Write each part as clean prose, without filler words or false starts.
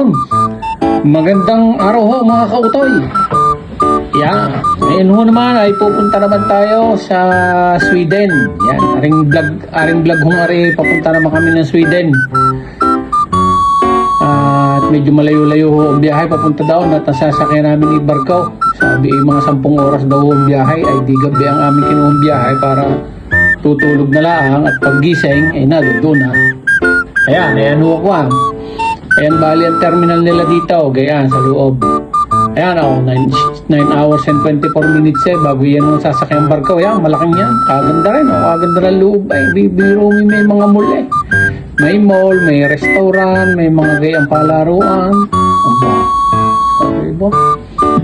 Yun. Magandang araw ho mga kautoy. Yan. Ngayon ho naman ay pupunta naman tayo sa Sweden. Yan. Aring vlog hong papunta naman kami ng Sweden. At medyo malayo-layo ho ang biyahe papunta daw at nasasakyan namin ni barko. Sabi ay mga 10 oras daw ang biyahe ay di gabi ang aming kinuhang biyahe para tutulog na lang at paggising ay doon na. Ayan ho ako Ayan, bali ang terminal nila dito, gayaan sa loob. Ayan, 9 hours and 24 minutes bago yan ang sasakyan barko. Ayan, malaking yan. Kaganda rin, kaganda ng loob. Bibiro may mga mall May mall, may restaurant, may mga gayang palaruan. Diba?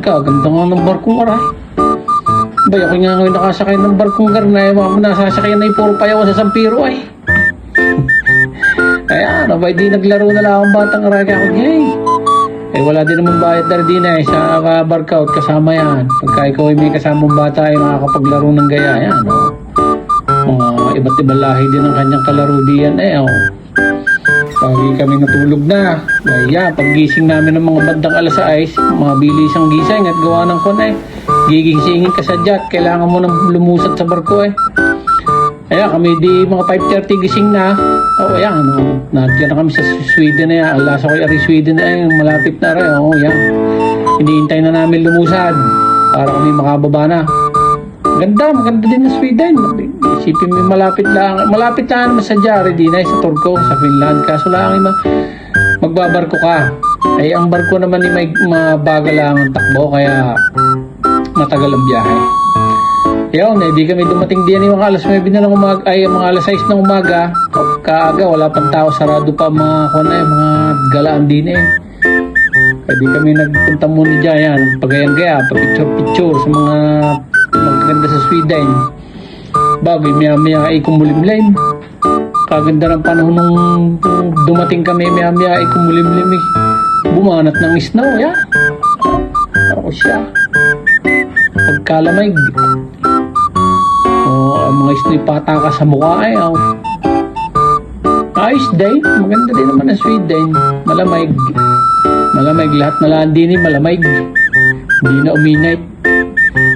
Kaganda nga ng barkong aray. Bay, ako nga ngayon nakasakay ng barkong garnay. Mga nasasakyan na yung puro payaw sa Sampiro Ayan, di naglaro na lang ang batang arake ako. Wala din naman bayad na din sa barkout kasama yan. Pagka ikaw ay may kasamang bata ay makakapaglaro ng gaya. Ayan, mga iba't ibang lahi din ang kanyang kalaro diyan. Pagi kami natulog na. Ayan, paggising namin ng mga bandang alas 6, mga bilisang gising at gawa ng kon gigisingin ka sa jet. Kailangan mo nang lumusat sa barko Ayan, kami di mga 5:30 gising na. Ayan, nandiyan na kami sa Sweden Ang lasa ko yung Sweden malapit na rin. Ayan. Hinihintay na namin lumusad para kami makababa na. Maganda din na Sweden. Isipin mo malapit lang naman sa Jari din sa Turku, sa Finland. Kaso lang magbabarko ka. Ang barko naman may mabagal lang ang takbo, kaya matagal ang biyahe. Yun, di kami dumating diyan yung alas 9 na ng umaga, mga alas 6 ng umaga. Kaaga, wala pang tao, sarado pa mga galaan din Di kami nagpunta muna dyan, pagayang-gaya, picture sa mga magaganda sa Sweden. Bagay, maya ay kumulimlim. Kaganda ng panahon nung dumating kami, maya ay kumulimlim Bumanat ng snow, Ako siya. Pagkalamig. Ang mga snow pataka sa mukha Ayos day, maganda din naman ang Sweden. Malamig, lahat na lang din malamig. Hindi na uminit.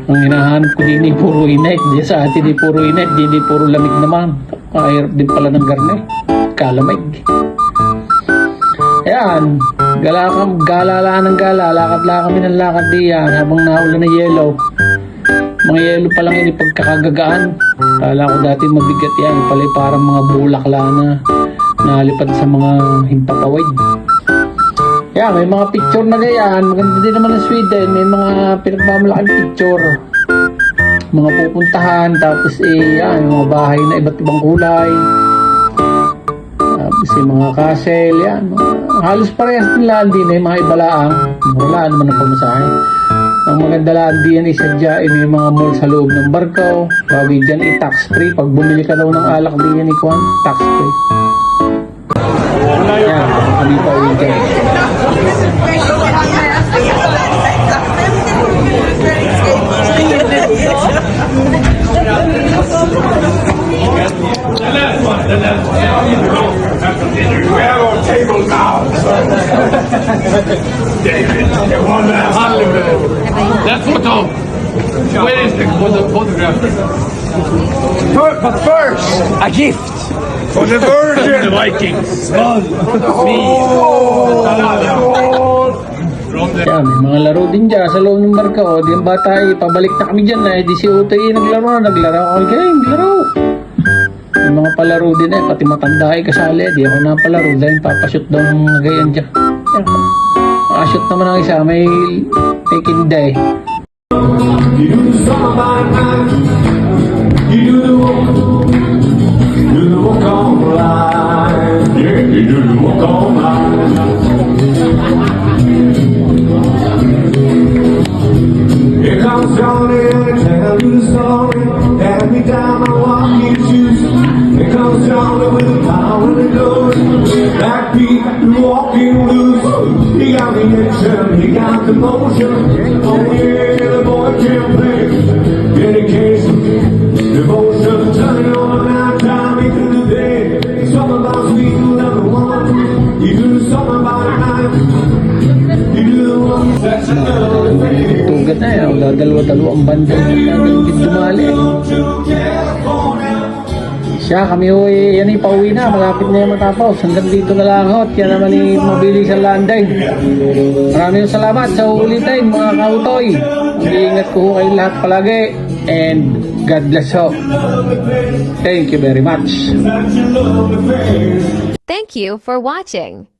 Ang hinahanap ko din puro init. Diyan sa atin puro init, hindi puro lamig naman. Kahirap din pala ng garne. Kalamig. Ayan, lakad lang kami ng lakad diyan habang naulan na yelo. Mga yelo pa lang yun pagkakagagaan. Kala ko dati mabigat yan. Pala'y parang mga bulakla na nalipad sa mga himpapawid. May mga picture na ganyan. Maganda din naman ng Sweden. May mga pinagmamalaking picture. Mga pupuntahan. Tapos yung mga bahay na iba't ibang kulay. Tapos mga castle. Halos parehas nila din mga ibalaang. Wala naman ang pamasahe. Ang maganda lang diyan isadya may mga mall sa loob ng barko. Bagay dyan tax free. Pag bumili ka daw ng alak diyan tax free. Yan, kami pa uwi dyan. We have our table now. David, you want that photo? Where is the photograph? But first, a gift. For the Virgin. The Vikings. May mga laro din dyan sa loob ng barko. Di yung bata pabalik na kami dyan di si Utoy naglaro ako. Naglaro. May mga palaro din pati matanda kasali. Di ako napalaro dahil papashoot daw ng mga gayan dyan. Pakashoot naman ang isa, may kinday. You do the summer by night. You do the walk on line. Yeah, you do the walk on line. Here comes Johnny and he tell you the story. Hand me down my walking shoes. Here comes Johnny with the power and the glory. Backbeat, walking loose. He got the action, he got the motion. Oh yeah, the boy can play. Dedication, devotion, turning on a night time into the day. Something about sweet number one. You do something about a night. agad na yan. Dadalawa-dalawang banda na dumali. Siya, kami ho yan ay pauwi na. Malapit na yung matapos. Hanggang dito na lang ho. Yan naman ay mabilis ang landay. Maraming salamat sa ulitin mga kautoy. Mag-iingat ko ho kayo lahat palagi. And God bless ho. Thank you very much. Thank you for watching.